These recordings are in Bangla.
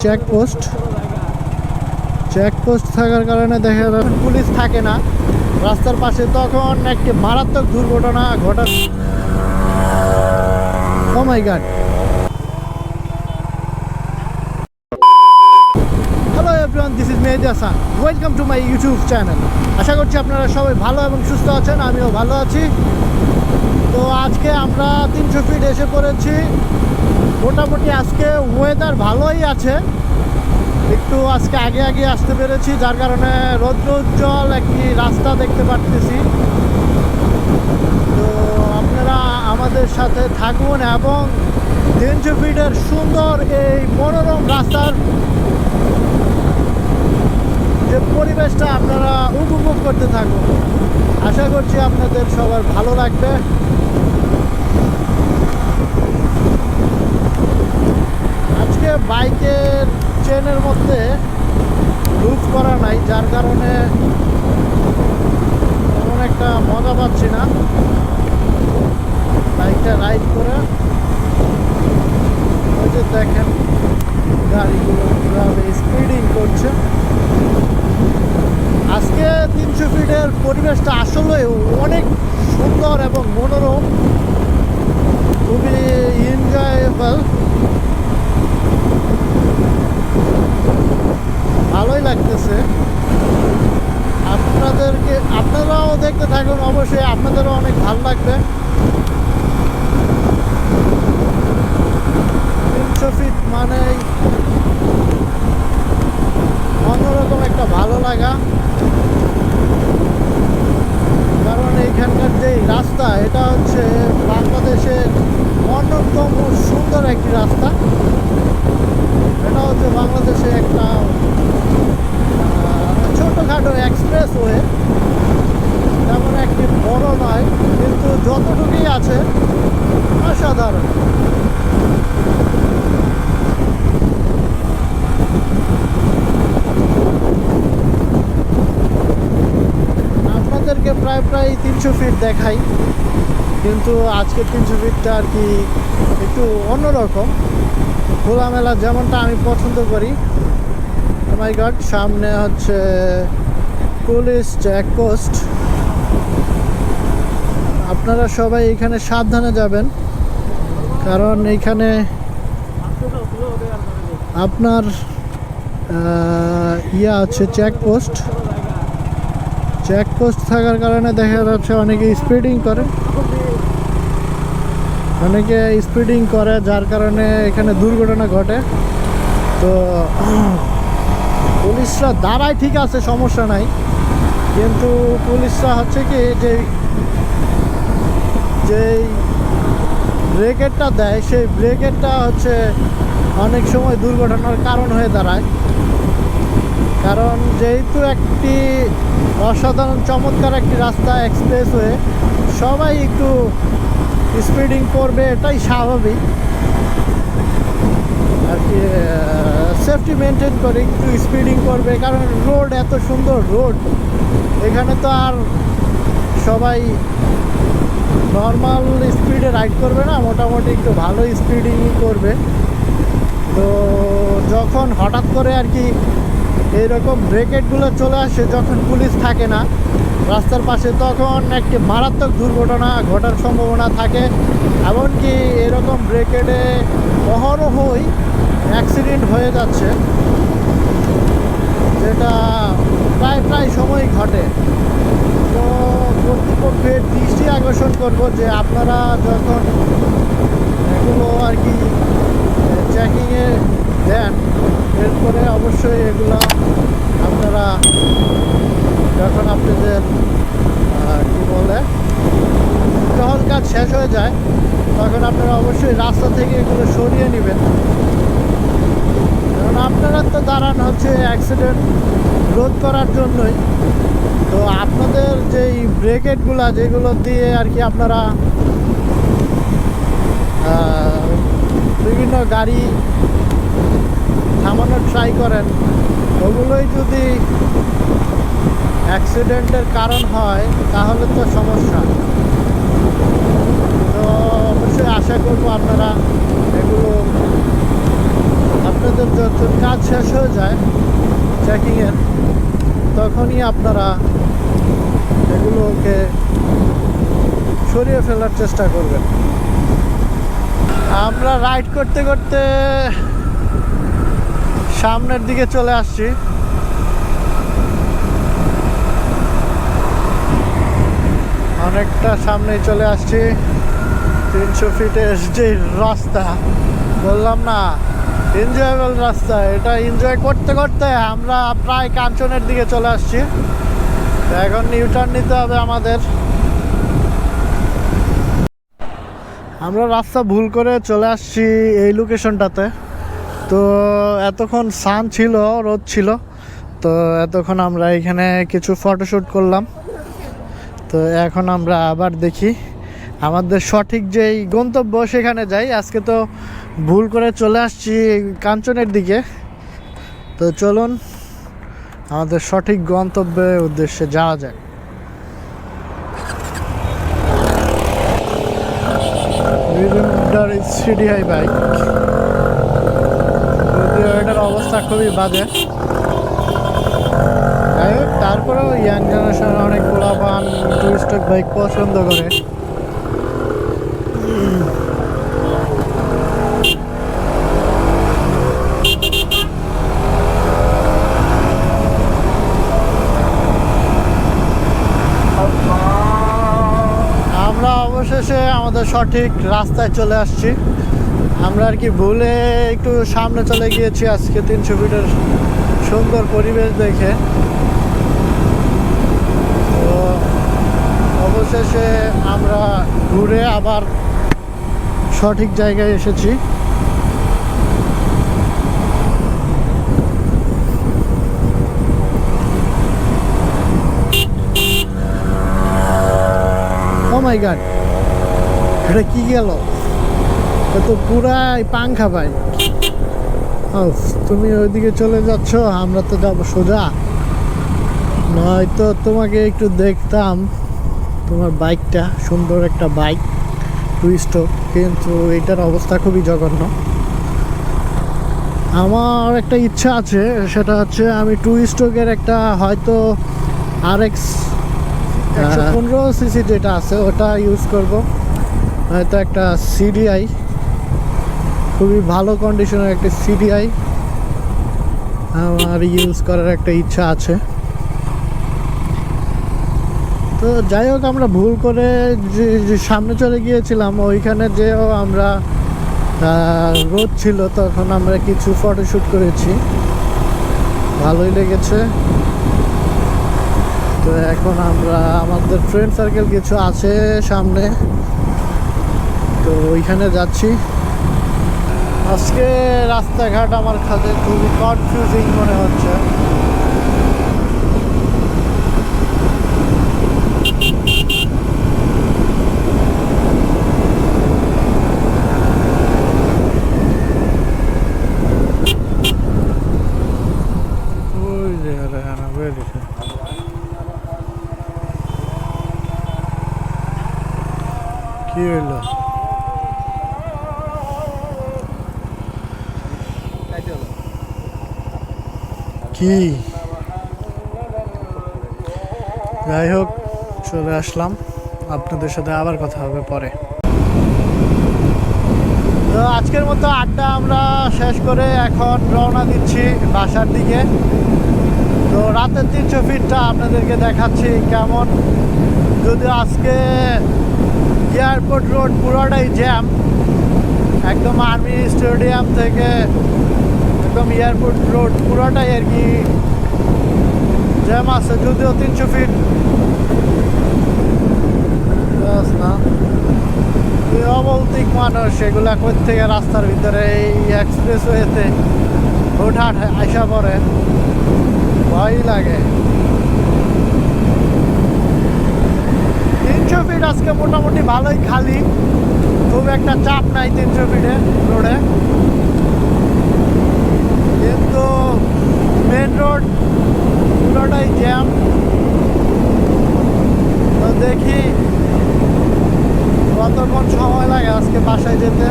চেকপোস্ট থাকার কারণে দেখা যাচ্ছে পুলিশ থাকে না রাস্তার পাশে, তখন একটি মারাত্মক দুর্ঘটনা ঘটা। Oh my God. Hello everyone, this is Mehedi Hasan. Welcome to my YouTube channel. আশা করছি আপনারা সবাই ভালো এবং সুস্থ আছেন, আমিও ভালো আছি। তো আজকে আমরা 300 ফিট এসে পড়েছি। মোটামুটি আজকে ওয়েদার ভালোই আছে, একটু আজকে আগে আসতে পেরেছি, যার কারণে রৌদ্রোজ্জ্বল একটি রাস্তা দেখতে পারতেছি। তো আপনারা আমাদের সাথে থাকুন এবং 300 ফিটের সুন্দর এই মনোরম রাস্তার যে পরিবেশটা আপনারা উপভোগ করতে থাকুন। আশা করছি আপনাদের সবার ভালো লাগবে। আজকে বাইকের চেনের মধ্যে লুজ করা নাই, যার কারণে তেমন একটা মজা পাচ্ছি না বাইকটা রাইড করে। ওই যে দেখেন গাড়িগুলো কীভাবে স্পিডিং করছে। আজকে 300 ফিটের পরিবেশটা আসলে অনেক সুন্দর এবং মনোরম, খুবই এনজয়েবল, ভালোই লাগতেছে। আপনারাও দেখতে থাকুন, অবশ্যই আপনাদেরও অনেক ভালো লাগবে। 300 ফিট মানেই অন্যরকম একটা ভালো লাগা, কারণ এইখানকার যে রাস্তা, এটা হচ্ছে বাংলাদেশের অন্যতম সুন্দর একটি রাস্তা। এটা হচ্ছে বাংলাদেশে একটা ছোটোখাটো এক্সপ্রেস ওয়ে, তেমন একটি বড় নয়, কিন্তু যতটুকুই আছে অসাধারণ। আপনাদেরকে প্রায় 300 ফিট দেখাই, কিন্তু আজকে 300 ফিটটা আর কি একটু অন্যরকম, খোলামেলা, যেমনটা আমি পছন্দ করি। ও মাই গড, সামনে হচ্ছে পুলিশ চেকপোস্ট। আপনারা সবাই এখানে সাবধানে যাবেন, কারণ এইখানে আপনার আছে চেকপোস্ট থাকার কারণে দেখা যাচ্ছে অনেকে স্পিডিং করে, যার কারণে এখানে দুর্ঘটনা ঘটে। তো পুলিশরা দাঁড়ায়, ঠিক আছে, সমস্যা নাই, কিন্তু পুলিশরা হচ্ছে কি যেই ব্রেকেটটা দেয়, সেই ব্রেকেটটা হচ্ছে অনেক সময় দুর্ঘটনার কারণ হয়ে দাঁড়ায়। কারণ যেহেতু একটি অসাধারণ চমৎকার একটি রাস্তা, এক্সপ্রেসওয়ে, সবাই একটু স্পিডিং করবে, এটাই স্বাভাবিক আর কি। সেফটি মেনটেন করে একটু স্পিডিং করবে, কারণ রোড এত সুন্দর রোড, এখানে তো আর সবাই নর্মাল স্পিডে রাইড করবে না, মোটামুটি একটু ভালো স্পিডিংই করবে। তো যখন হঠাৎ করে আর কি এইরকম ব্রেকেটগুলো চলে আসে, যখন পুলিশ থাকে না রাস্তার পাশে, তখন একটি মারাত্মক দুর্ঘটনা ঘটার সম্ভাবনা থাকে। এমনকি এরকম ব্রেকেটে অহরহই অ্যাক্সিডেন্ট হয়ে যাচ্ছে, যেটা প্রায় সময় ঘটে। তো কর্তৃপক্ষের দৃষ্টি আকর্ষণ করব যে আপনারা যখন এগুলো আর কি চেকিংয়ে দেন, এরপরে অবশ্যই এগুলো আপনারা যখন আপনাদের কী বলে টহল কাজ শেষ হয়ে যায়, তখন আপনারা অবশ্যই রাস্তা থেকে এগুলো সরিয়ে নেবেন, কারণ আপনারা তো দাঁড়ান হচ্ছে অ্যাক্সিডেন্ট রোধ করার জন্যই। তো আপনাদের যেই ব্রেকেটগুলো, যেগুলো দিয়ে আর কি আপনারা বিভিন্ন গাড়ি থামানোর ট্রাই করেন, ওগুলোই যদি অ্যাক্সিডেন্টের কারণ হয় তাহলে তো সমস্যা। তো অবশ্যই আশা করব আপনারা এগুলো আপনাদের যখন কাজ শেষ হয়ে যায় চেকিংয়ের, তখনই আপনারা এগুলোকে সরিয়ে ফেলার চেষ্টা করবেন। আমরা রাইড করতে করতে সামনের দিকে চলে আসছি। অনেকটা সামনে চলে আসছি। 300 ফিটের যে রাস্তা, বললাম না এনজয়েবল রাস্তা, এটা এনজয় করতে করতে আমরা প্রায় কাঞ্চনের দিকে চলে আসছি। এখন ইউটার্ন নিতে হবে আমাদের। আমরা রাস্তা ভুল করে চলে আসছি এই লোকেশনটাতে। তো এতক্ষণ সান ছিল, রোদ ছিল, তো এতক্ষণ আমরা এখানে কিছু ফটোশ্যুট করলাম। তো এখন আমরা আবার দেখি আমাদের সঠিক যেই গন্তব্য সেখানে যাই। আজকে তো ভুল করে চলে আসছি কাঞ্চনের দিকে। তো চলুন আমাদের সঠিক গন্তব্যের উদ্দেশ্যে যাওয়া যায়। সিডিআই বাইক, যদিও এটার অবস্থা খুবই বাজে, তারপরেও ইয়াং জেনারেশন অনেক পোলাপান টুরিস্ট বাইক পছন্দ করে। আমরা অবশেষে আমাদের সঠিক রাস্তায় চলে আসছি। আমরা আর কি ভুলে একটু সামনে চলে গিয়েছি আজকে 300 ফিটের সুন্দর পরিবেশ দেখে। তো অবশেষে আমরা ঘুরে আবার সঠিক জায়গায় এসেছি। ও মাই গড, এটা কি গেল? এটা তো পুরাই পাংখা বাইক। তুমি ওইদিকে চলে যাচ্ছ, আমরা তো যাবো সোজা। নয়তো তোমাকে একটু দেখতাম, তোমার বাইকটা সুন্দর একটা বাইক টুইস্টো, কিন্তু এটার অবস্থা খুবই জঘন্য। আমার একটা ইচ্ছা আছে, সেটা হচ্ছে আমি টুইস্টোকের একটা হয়তো RX 115 সিসি যেটা আছে ওটা ইউজ করব, হয়তো একটা CDI, খুবই ভালো কন্ডিশনের একটা CDI আমার ইউজ করার একটা ইচ্ছা আছে। তো যাই হোক, আমরা ভুল করে যে সামনে চলে গিয়েছিলাম, ওইখানে যেও আমরা রোদ ছিল, তখন আমরা কিছু ফটোশ্যুট করেছি, ভালোই লেগেছে। তো এখন আমরা আমাদের ফ্রেন্ড সার্কেল কিছু আছে সামনে, তো ওইখানে যাচ্ছি। আজকে রাস্তাঘাট আমার কাছে খুবই কনফিউজিং মনে হচ্ছে। কি হইল? কি? যাই হোক, চলে আসলাম, আপনাদের সাথে আবার কথা হবে পরে। তো আজকের মতো আড্ডা আমরা শেষ করে এখন রওনা দিচ্ছি বাসার দিকে। তো রাতের 300 ফিটটা আপনাদেরকে দেখাচ্ছি কেমন। যদিও আজকে এয়ারপোর্ট রোড পুরোটাই জ্যাম, একদম আর্মি স্টেডিয়াম থেকে একদম এয়ারপোর্ট রোড পুরোটাই আর কি জ্যাম আছে। যদিও 300 ফিট না, অবলতিক মানুষ এগুলা থেকে রাস্তার ভিতরে এই এক্সপ্রেস ওয়েতে হুটহাট আসা পড়ে, ভয় লাগে। 300 ফিট আজকে মোটামুটি ভালোই খালি, খুব একটা চাপ নাই 300 ফিটে রোডে, কিন্তু মেন রোড পুরোটাই জ্যাম। তো দেখি কতক্ষণ সময় লাগে আজকে বাসায় যেতে,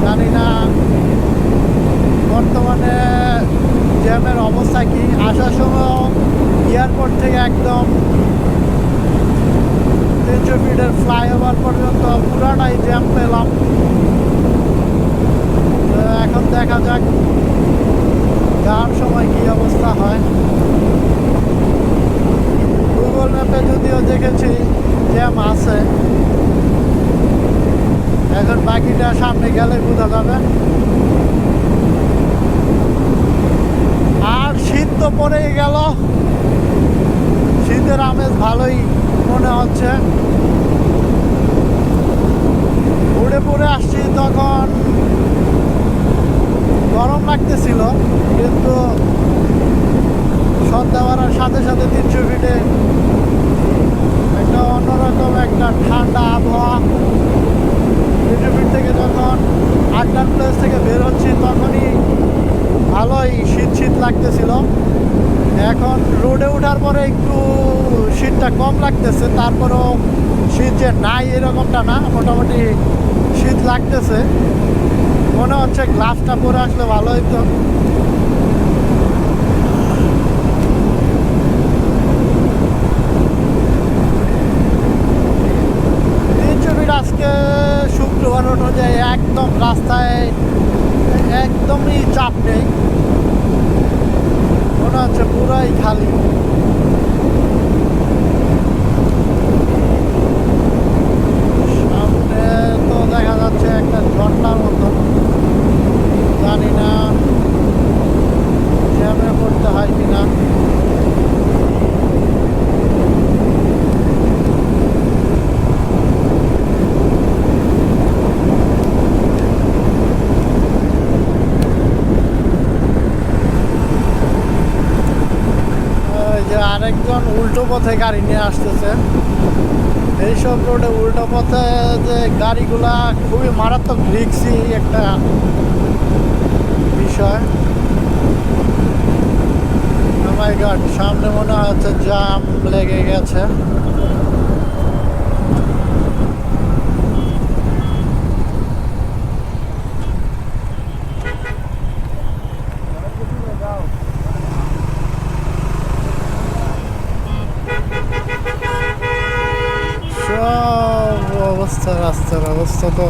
জানি না। বর্তমানে জ্যামের অবস্থা কি। আসার সময় এয়ারপোর্ট থেকে একদম 300 ফিটের ফ্লাইওভার পর্যন্ত পুরাটাই জ্যাম পেলাম। তো এখন দেখা যাক যাওয়ার সময় কি অবস্থা হয়। গুগল ম্যাপে যদিও দেখেছি জ্যাম আছে, এখন বাকিটা সামনে গেলে বোঝা যাবে। আর শীত তো পড়েই গেল, শীতের আমেজ ভালোই মনে হচ্ছে। উড়ে পড়ে আসছি তখন গরম লাগতেছিল, কিন্তু সন্ধ্যা বাড়ার সাথে সাথে 300 ফিটে একটা অন্যরকম একটা ঠান্ডা আবহাওয়া। 300 ফিট থেকে যখন আড্ডার প্লেস থেকে বের হচ্ছি তখনই ভালোই শীত শীত লাগতেছিল। এখন রোডে ওঠার পরে একটু শীতটা কম লাগতেছে, তারপরেও শীত যে নাই এরকমটা না, মোটামুটি শীত লাগতেছে। মনে হচ্ছে গ্লাভসটা পরে আসলে ভালো হইতো। আজকে শুক্রবার অনুযায়ী একদম রাস্তায় একদমই চাপ নেই, মনে হচ্ছে পুরাই খালি। সামনে তো দেখা যাচ্ছে একটা ঝর্ণার মতো, জানি না জ্যামে পড়তে হয় কিনা। আরেকজন উল্টো পথে গাড়ি নিয়ে আসতেছে। এইসব রোডে উল্টো পথে যে গাড়িগুলা খুবই মারাত্মক রিস্কি একটা বিষয়। মাই গড, সামনে মনে হচ্ছে জ্যাম লেগে গেছে। রাস্তার অবস্থা তো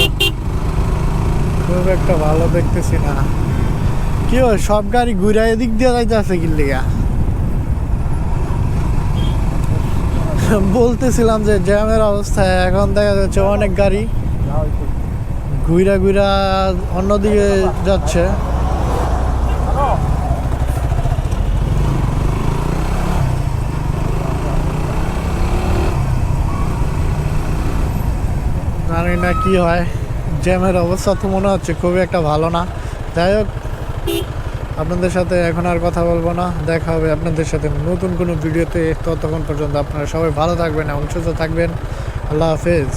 খুব একটা ভালো দেখতেছি না। কি হয়, সব গাড়ি ঘুরে এদিক দিয়ে যাইতেছে কি লিগা? বলতেছিলাম যে জ্যামের অবস্থায় এখন দেখা যাচ্ছে অনেক গাড়ি ঘুরা ঘুরা অন্যদিকে যাচ্ছে। জানি না কি হয়, জ্যামের অবস্থা তো মনে হচ্ছে খুবই একটা ভালো না। যাই হোক, আপনাদের সাথে এখন আর কথা বলবো না, দেখা হবে আপনাদের সাথে নতুন কোনো ভিডিওতে। ততক্ষণ পর্যন্ত আপনারা সবাই ভালো থাকবেন এবং সুস্থ থাকবেন। আল্লাহ হাফেজ।